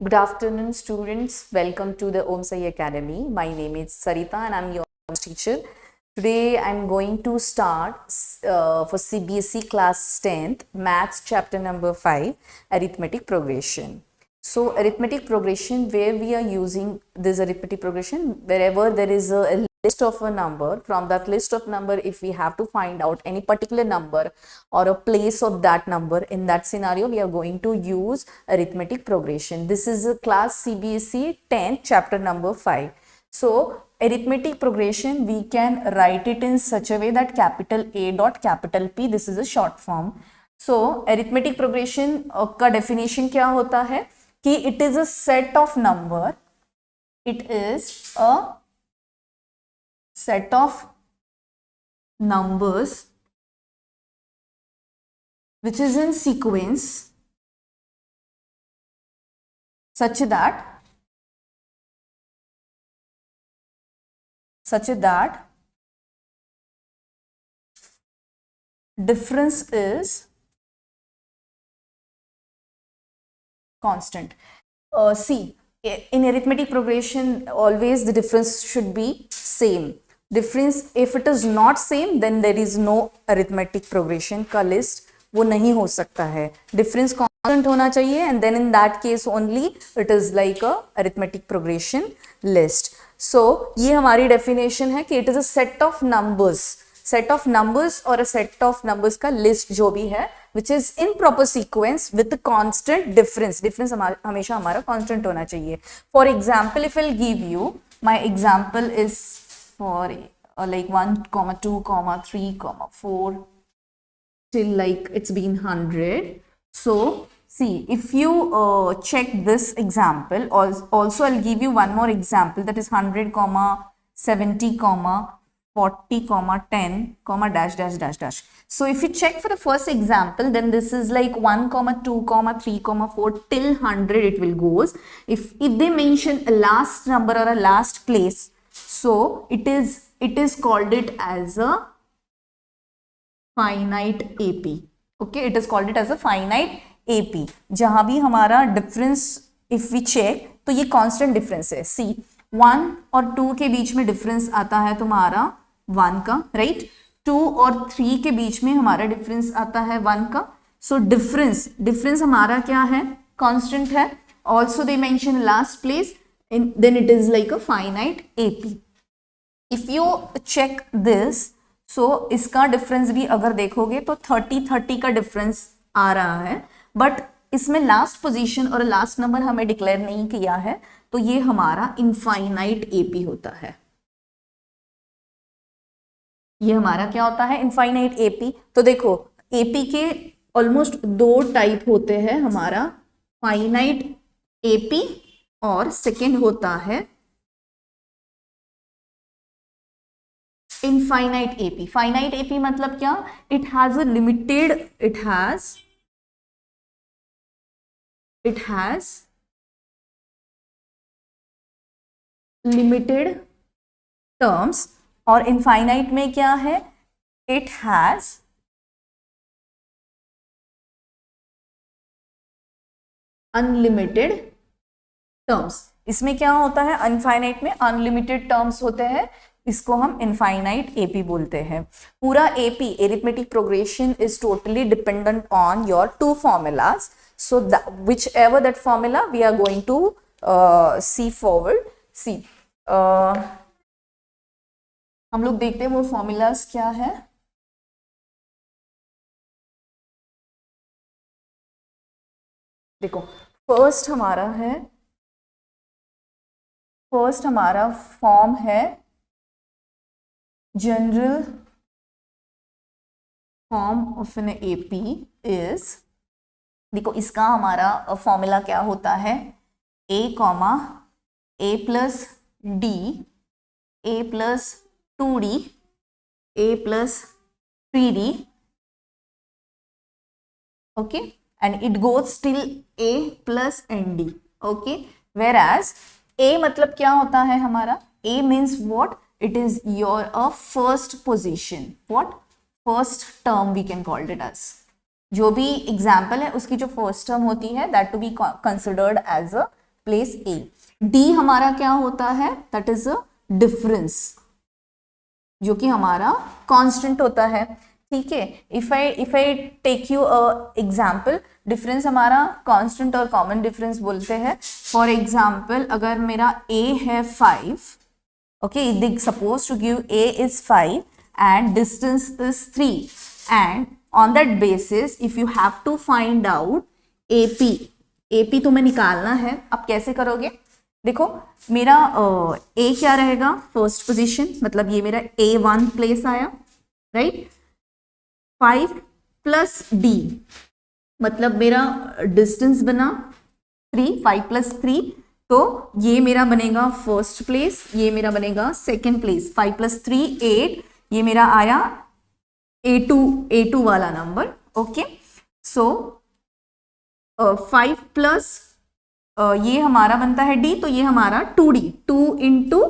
Good afternoon, students. Welcome to the Om Sai Academy. My name is Sarita and I'm your teacher. Today I'm going to start for CBSE class 10th maths chapter number 5 arithmetic progression. So arithmetic progression, where we are using this arithmetic progression, wherever there is a list of a number, from that list of number, if we have to find out any particular number or a place of that number, in that scenario we are going to use arithmetic progression. This is a class CBSE 10th chapter number 5. So arithmetic progression, we can write it in such a way that capital A dot capital P, this is a short form. So arithmetic progression का definition क्या होता है कि it is a set of number, it is a set of numbers which is in sequence such that difference is constant. See, in arithmetic progression always the difference should be same. Difference, if it is not same, then there is no arithmetic progression का list वो नहीं हो सकता है. Difference constant होना चाहिए, and then in that case only it is like a arithmetic progression list. So ये हमारी definition है कि it is a set of numbers और a set of numbers का list जो भी है which is in proper sequence with constant difference हमेशा हमारा constant होना चाहिए. For example, if I'll give you, my example is for like 1, 2, 3, 4 till like it's been 100. So see, if you check this example, also I'll give you one more example, that is 100, 70, 40, 10, dash dash dash dash. So if you check for the first example, then this is like 1, 2, 3, 4 till 100 it will goes. If they mention a last number or a last place, so it is called it as a finite AP. Okay, it is called it as a finite AP. जहां भी हमारा difference if we check तो ये constant difference है. See, 1 और 2 के बीच में difference आता है तुम्हारा 1 का, right? 2 और 3 के बीच में हमारा difference आता है 1 का. So difference हमारा क्या है? Constant है. Also they mention last place, and then it is like a finite AP. If you check this, so इसका डिफरेंस भी अगर देखोगे तो 30 का डिफरेंस आ रहा है, बट इसमें लास्ट पोजीशन और लास्ट नंबर हमें डिक्लेयर नहीं किया है, तो ये हमारा इनफाइनाइट एपी होता है. ये हमारा क्या होता है? Infinite AP. तो देखो एपी के ऑलमोस्ट 2 टाइप होते हैं, हमारा फाइनाइट एपी और सेकेंड होता है इनफाइनाइट एपी. फाइनाइट एपी मतलब क्या? It has a limited, it has limited terms. और इनफाइनाइट में क्या है? It has unlimited terms. इसमें क्या होता है? अनफाइनाइट में अनलिमिटेड टर्म्स होते हैं, इसको हम इनफाइनाइट एपी बोलते हैं. पूरा AP arithmetic progression is totally dependent on your 2 formulas. So whichever that formula we are going to see forward. See, हम लोग देखते हैं वो formulas क्या है. देखो फर्स्ट हमारा फॉर्म है general form of an AP is, देखो इसका हमारा फॉर्मूला क्या होता है? A, A plus D, A plus 2D, A plus 3D, okay, and it goes till A plus ND, okay. Whereas A मतलब क्या होता है हमारा? A means what? It is your first position. What? First term we can call it as. जो भी example है उसकी जो फर्स्ट टर्म होती है that to be considered as a place A. D हमारा क्या होता है, दैट इज अ डिफरेंस, जो कि हमारा कांस्टेंट होता है. ठीक है, if I take you example, difference हमारा कांस्टेंट और कॉमन डिफरेंस बोलते हैं. फॉर एग्जाम्पल, अगर मेरा A है 5, okay, they supposed to give A is 5 and distance is 3, and on that basis if you have to find out AP तुम्हें निकालना है. अब कैसे करोगे, देखो मेरा A क्या रहेगा, फर्स्ट पोजीशन, मतलब ये मेरा A1 प्लेस आया, राइट. 5 प्लस D मतलब मेरा डिस्टेंस बना 3, 5 प्लस 3, तो ये मेरा बनेगा फर्स्ट प्लेस, ये मेरा बनेगा सेकेंड प्लेस. 5 प्लस 3 8, ये मेरा आया A2 वाला नंबर. ओके, सो 5 प्लस ये हमारा बनता है D, तो ये हमारा 2D, 2 इंटू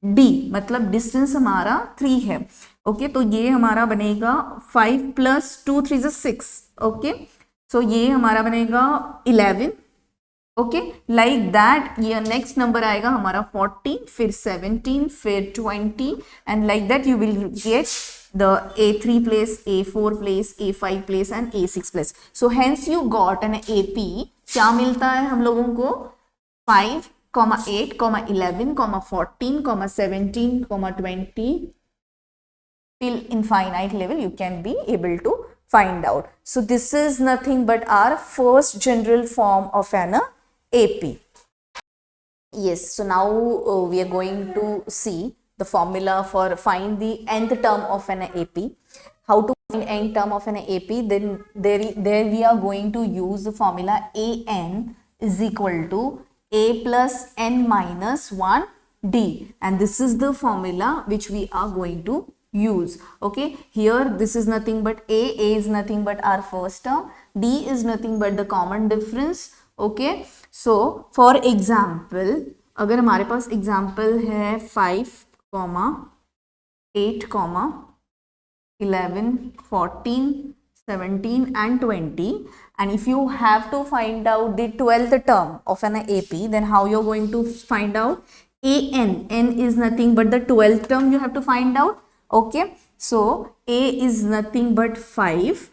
D मतलब डिस्टेंस हमारा 3 है. ओके, तो ये हमारा बनेगा 5 प्लस 2 3 6. ओके, सो ये हमारा बनेगा 11. ओके, लाइक दैट ये नेक्स्ट नंबर आएगा हमारा 14, फिर 17, फिर 20, and like that you will get the A3 place, A4 place, A5 place and A6 place. So hence you got an AP. क्या मिलता है हम लोगों को, 5, 8, 11, 14, 17, 20 till infinite level you can be able to find out. So this is nothing but our first general form of an AP. Yes, so now we are going to see the formula for find the nth term of an AP. How to find nth term of an AP? Then there we are going to use the formula AN is equal to A plus N minus 1 D, and this is the formula which we are going to use. Okay, here this is nothing but A is nothing but our first term, D is nothing but the common difference. Okay, so for example, अगर हमारे पास example है 5, 8, 11, 14, 17 and 20, and if you have to find out the 12th term of an AP, then how you're going to find out? N is nothing but the 12th term you have to find out. Okay, so A is nothing but 5,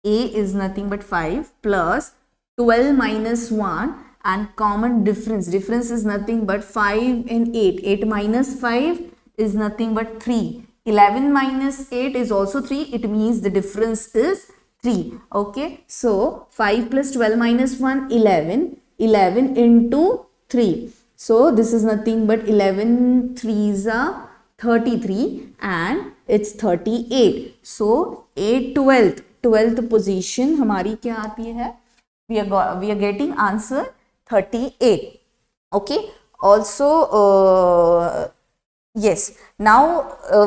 A is nothing but 5 plus 12 minus 1, and common difference is nothing but 5 and 8. 8 minus 5 is nothing but 3. 11 minus 8 is also 3. It means the difference is 3. Okay, so 5 plus 12 minus 1, 11. 11 into 3. So this is nothing but 11 3s are 33 and it's 38. So 12th position हमारी क्या आती है? We are getting answer 38. Okay, also yes, now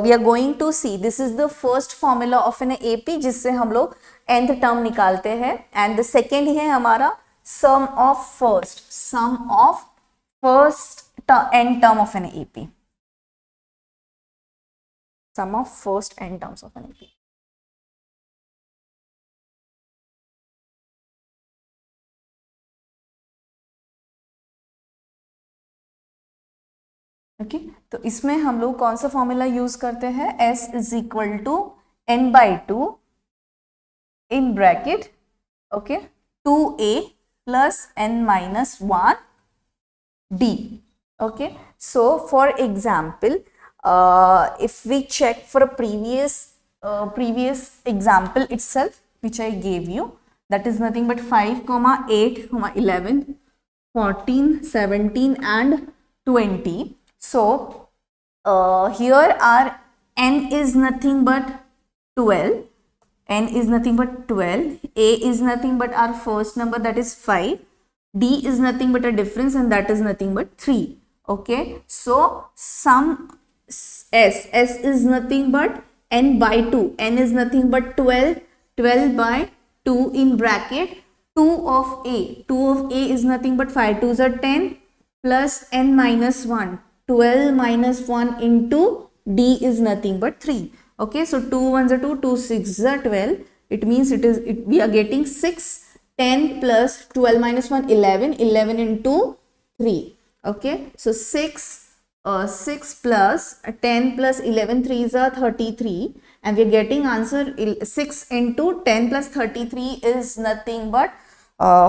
we are going to see, this is the first formula of an AP जिससे हम लोग nth term निकालते हैं, and the second है हमारा sum of first n term of an AP, sum of first n terms of an AP. Okay, तो इसमें हम लोग कौन सा फॉर्मूला यूज करते हैं? S is equal to n/2 in bracket, okay, 2A plus n minus 1 D. Okay, so for example, if we check for a previous example itself which I gave you, that is nothing but 5, 8, 11, 14, 17 and 20. So here our n is nothing but 12. N is nothing but 12. A is nothing but our first number, that is 5. D is nothing but a difference, and that is nothing but 3. Okay, so sum S is nothing but n by 2. N is nothing but 12. 12 by 2 in bracket 2 of A. 2 of A is nothing but 5 2s are 10 plus n minus 1. 12 minus 1 into D is nothing but 3. Okay, so 2 1s are 2, 2 6s are 12. It means we are getting 6. 10 plus 12 minus 1, 11. 11 into 3. Okay, so 6 plus 10 plus 11 threes are 33, and we are getting answer 6 into 10 plus 33 is nothing but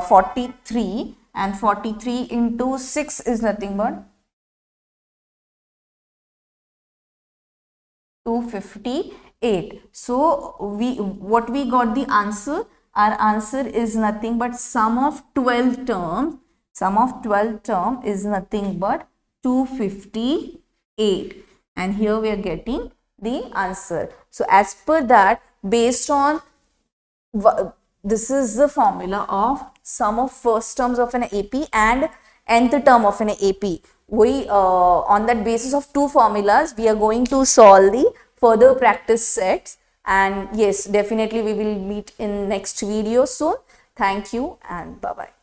43, and 43 into 6 is nothing but 258. So what we got the answer? Our answer is nothing but sum of 12 terms. Sum of 12 term is nothing but 258. And here we are getting the answer. So as per that, based on this is the formula of sum of first terms of an AP and nth term of an AP. We on that basis of two formulas, we are going to solve the further practice sets, and yes, definitely we will meet in next video soon. Thank you and bye bye.